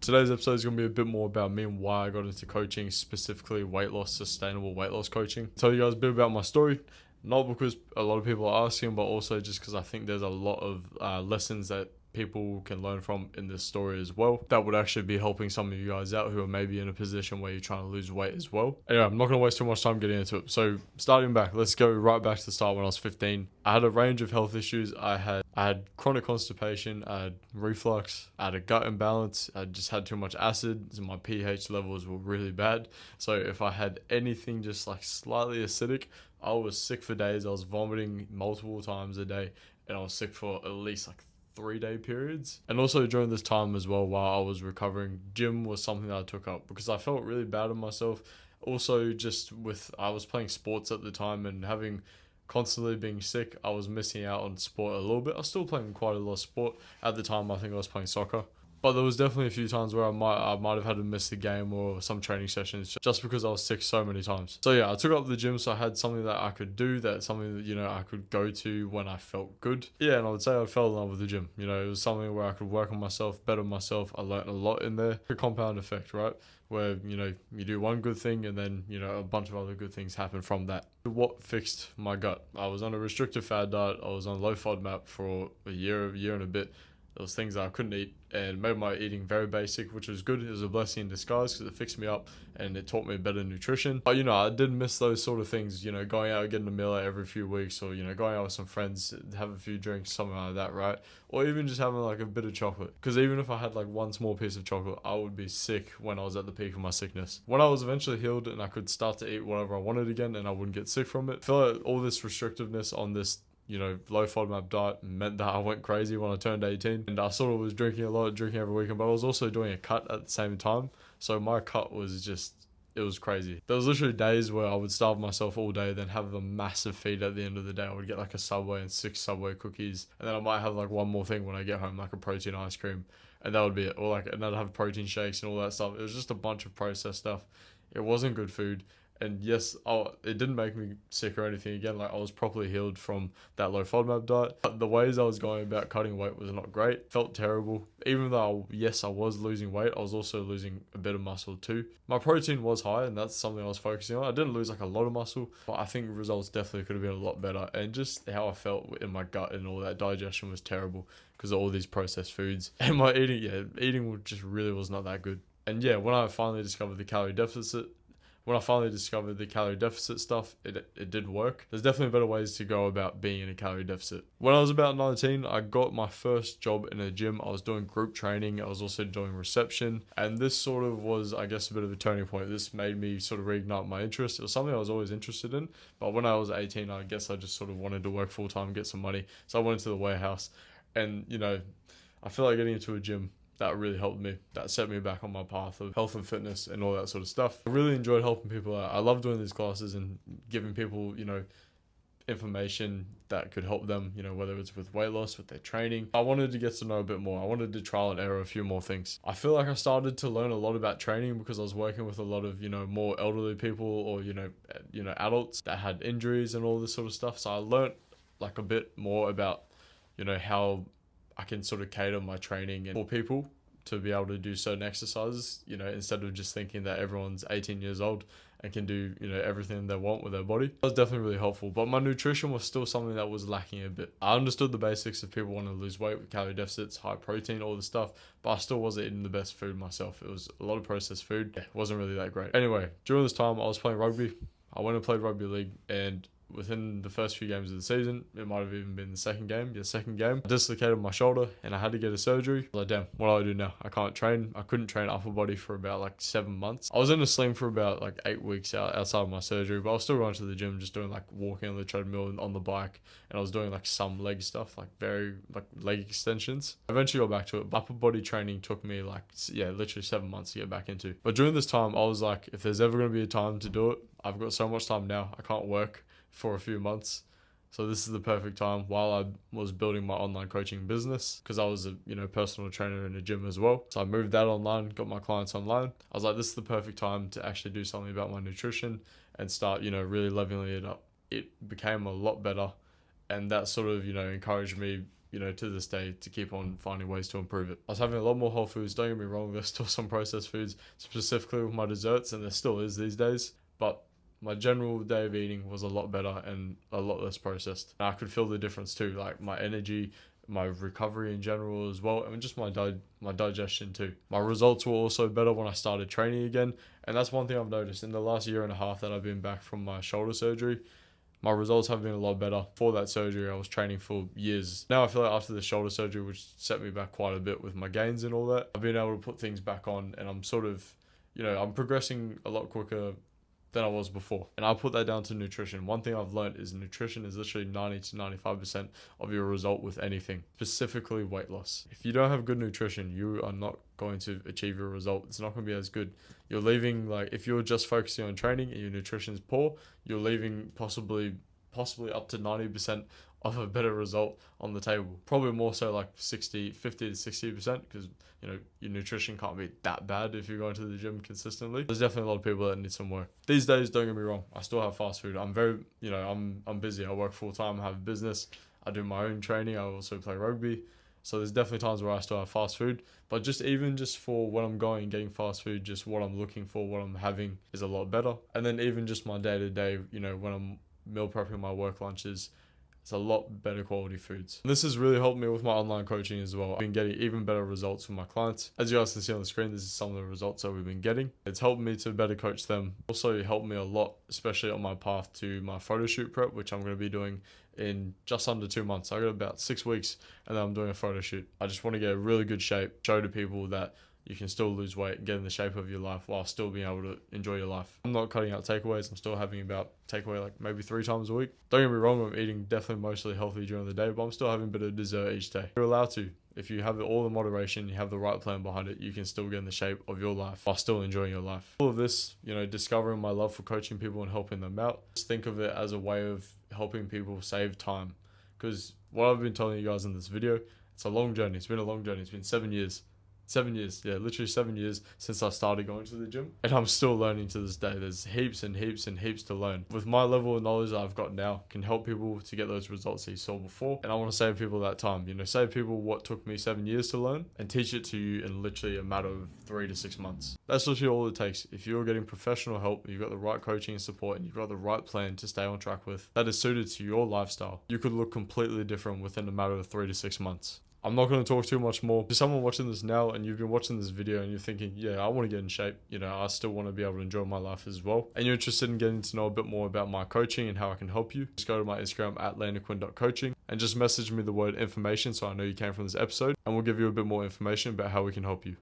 Today's episode is going to be a bit more about me and why I got into coaching, specifically sustainable weight loss coaching. I'll tell you guys a bit about my story, not because a lot of people are asking, but also just because I think there's a lot of lessons that people can learn from in this story as well that would actually be helping some of you guys out who are maybe in a position where you're trying to lose weight as well. Anyway, I'm not going to waste too much time getting into it. So starting back, let's go right back to the start when I was 15. I had a range of health issues. I had chronic constipation, I had reflux, I had a gut imbalance, I just had too much acid, so my pH levels were really bad. So if I had anything just like slightly acidic, I was sick for days. I was vomiting multiple times a day, and I was sick for at least like 3-day periods. And also during this time as well, while I was recovering, gym was something that I took up because I felt really bad on myself. Also, I was playing sports at the time and having constantly being sick, I was missing out on sport a little bit. I was still playing quite a lot of sport at the time. I think I was playing soccer. But there was definitely a few times where I might have had to miss the game or some training sessions just because I was sick so many times. So yeah, I took up the gym, so I had something that I could do, that something that, I could go to when I felt good. Yeah, and I would say I fell in love with the gym. It was something where I could work on myself, better myself. I learned a lot in there. A compound effect, right? Where, you do one good thing and then, a bunch of other good things happen from that. What fixed my gut? I was on a restrictive fat diet. I was on low FODMAP for a year and a bit. There was things that I couldn't eat and made my eating very basic, which was good. It was a blessing in disguise because it fixed me up and it taught me better nutrition. But, I did miss those sort of things, going out and getting a meal out every few weeks, or, going out with some friends, have a few drinks, something like that, right? Or even just having like a bit of chocolate. Because even if I had like one small piece of chocolate, I would be sick when I was at the peak of my sickness. When I was eventually healed and I could start to eat whatever I wanted again and I wouldn't get sick from it, I feel like all this restrictiveness on this low FODMAP diet meant that I went crazy when I turned 18, and I sort of was drinking a lot, drinking every weekend, but I was also doing a cut at the same time. So my cut was it was crazy. There was literally days where I would starve myself all day, then have a massive feed at the end of the day. I would get like a Subway and 6 Subway cookies, and then I might have like one more thing when I get home, like a protein ice cream, and that would be it. Or and I'd have protein shakes and all that stuff. It was just a bunch of processed stuff. It wasn't good food. And yes, it didn't make me sick or anything. Again, like I was properly healed from that low FODMAP diet. But the ways I was going about cutting weight was not great. Felt terrible. Even though, I was losing weight, I was also losing a bit of muscle too. My protein was high, and that's something I was focusing on. I didn't lose like a lot of muscle, but I think results definitely could have been a lot better. And just how I felt in my gut and all that, digestion was terrible because of all these processed foods. And my eating just really was not that good. And yeah, when I finally discovered the calorie deficit, stuff, it did work. There's definitely better ways to go about being in a calorie deficit. When I was about 19, I got my first job in a gym. I was doing group training. I was also doing reception. And this sort of was, I guess, a bit of a turning point. This made me sort of reignite my interest. It was something I was always interested in. But when I was 18, I guess I just sort of wanted to work full time, get some money. So I went into the warehouse. And, I feel like getting into a gym, that really helped me. That set me back on my path of health and fitness and all that sort of stuff. I really enjoyed helping people out. I love doing these classes and giving people, information that could help them, whether it's with weight loss, with their training. I wanted to get to know a bit more. I wanted to trial and error a few more things. I feel like I started to learn a lot about training because I was working with a lot of, more elderly people or, adults that had injuries and all this sort of stuff. So I learned like a bit more about, how I can sort of cater my training and for people to be able to do certain exercises, instead of just thinking that everyone's 18 years old and can do, everything they want with their body. That was definitely really helpful, but my nutrition was still something that was lacking a bit. I understood the basics of people wanting to lose weight with calorie deficits, high protein, all this stuff, but I still wasn't eating the best food myself. It was a lot of processed food. It wasn't really that great. Anyway, during this time I was playing rugby. I went and played rugby league, and within the first few games of the season, it might have even been the second game, I dislocated my shoulder and I had to get a surgery. I was like, damn, what do I do now? I can't train. I couldn't train upper body for about like 7 months. I was in a sling for about like 8 weeks outside of my surgery, but I was still going to the gym, just doing like walking on the treadmill and on the bike, and I was doing like some leg stuff, like leg extensions. I eventually got back to it, but upper body training took me literally 7 months to get back into. But during this time, I was like, if there's ever going to be a time to do it, I've got so much time now. I can't work for a few months, so this is the perfect time while I was building my online coaching business, because I was a personal trainer in a gym as well. So I moved that online, got my clients online. I was like, this is the perfect time to actually do something about my nutrition and start really leveling it up. It became a lot better, and that sort of encouraged me to this day to keep on finding ways to improve it. I was having a lot more whole foods, don't get me wrong, there's still some processed foods, specifically with my desserts, and there still is these days, but my general day of eating was a lot better and a lot less processed. And I could feel the difference too, like my energy, my recovery in general as well, and just my digestion too. My results were also better when I started training again, and that's one thing I've noticed in the last year and a half that I've been back from my shoulder surgery. My results have been a lot better. For that surgery, I was training for years. Now I feel like after the shoulder surgery, which set me back quite a bit with my gains and all that, I've been able to put things back on, and I'm sort of, I'm progressing a lot quicker than I was before. And I'll put that down to nutrition. One thing I've learned is nutrition is literally 90 to 95% of your result with anything, specifically weight loss. If you don't have good nutrition, you are not going to achieve your result. It's not going to be as good. You're leaving, like, if you're just focusing on training and your nutrition is poor, you're leaving possibly up to 90% of a better result on the table. Probably more so like 50 to 60%, because your nutrition can't be that bad if you're going to the gym consistently. There's definitely a lot of people that need some work. These days, don't get me wrong, I still have fast food. I'm very, I'm busy. I work full time, I have a business, I do my own training, I also play rugby. So there's definitely times where I still have fast food, but just for when I'm going and getting fast food, just what I'm looking for, what I'm having is a lot better. And then even just my day to day, when I'm meal prepping my work lunches, it's a lot better quality foods. And this has really helped me with my online coaching as well. I've been getting even better results from my clients. As you guys can see on the screen, this is some of the results that we've been getting. It's helped me to better coach them. Also helped me a lot, especially on my path to my photo shoot prep, which I'm going to be doing in just under 2 months. I got about 6 weeks and then I'm doing a photo shoot. I just want to get a really good shape, show to people that you can still lose weight and get in the shape of your life while still being able to enjoy your life. I'm not cutting out takeaways. I'm still having about takeaway like maybe 3 times a week. Don't get me wrong, I'm eating definitely mostly healthy during the day, but I'm still having a bit of dessert each day. You're allowed to. If you have all the moderation, you have the right plan behind it, you can still get in the shape of your life while still enjoying your life. All of this, discovering my love for coaching people and helping them out, just think of it as a way of helping people save time. Because what I've been telling you guys in this video, it's a long journey. It's been a long journey. It's been 7 years. 7 years, yeah, literally 7 years since I started going to the gym, and I'm still learning to this day. There's heaps and heaps and heaps to learn. With my level of knowledge that I've got now, can help people to get those results that you saw before, and I want to save people that time. Save people what took me 7 years to learn, and teach it to you in literally a matter of 3 to 6 months. That's literally all it takes. If you're getting professional help, you've got the right coaching and support, and you've got the right plan to stay on track with, that is suited to your lifestyle, you could look completely different within a matter of 3 to 6 months. I'm not going to talk too much more. If someone watching this now and you've been watching this video and you're thinking, yeah, I want to get in shape, I still want to be able to enjoy my life as well, and you're interested in getting to know a bit more about my coaching and how I can help you, just go to my Instagram at landonquinn.coaching and just message me the word information so I know you came from this episode, and we'll give you a bit more information about how we can help you.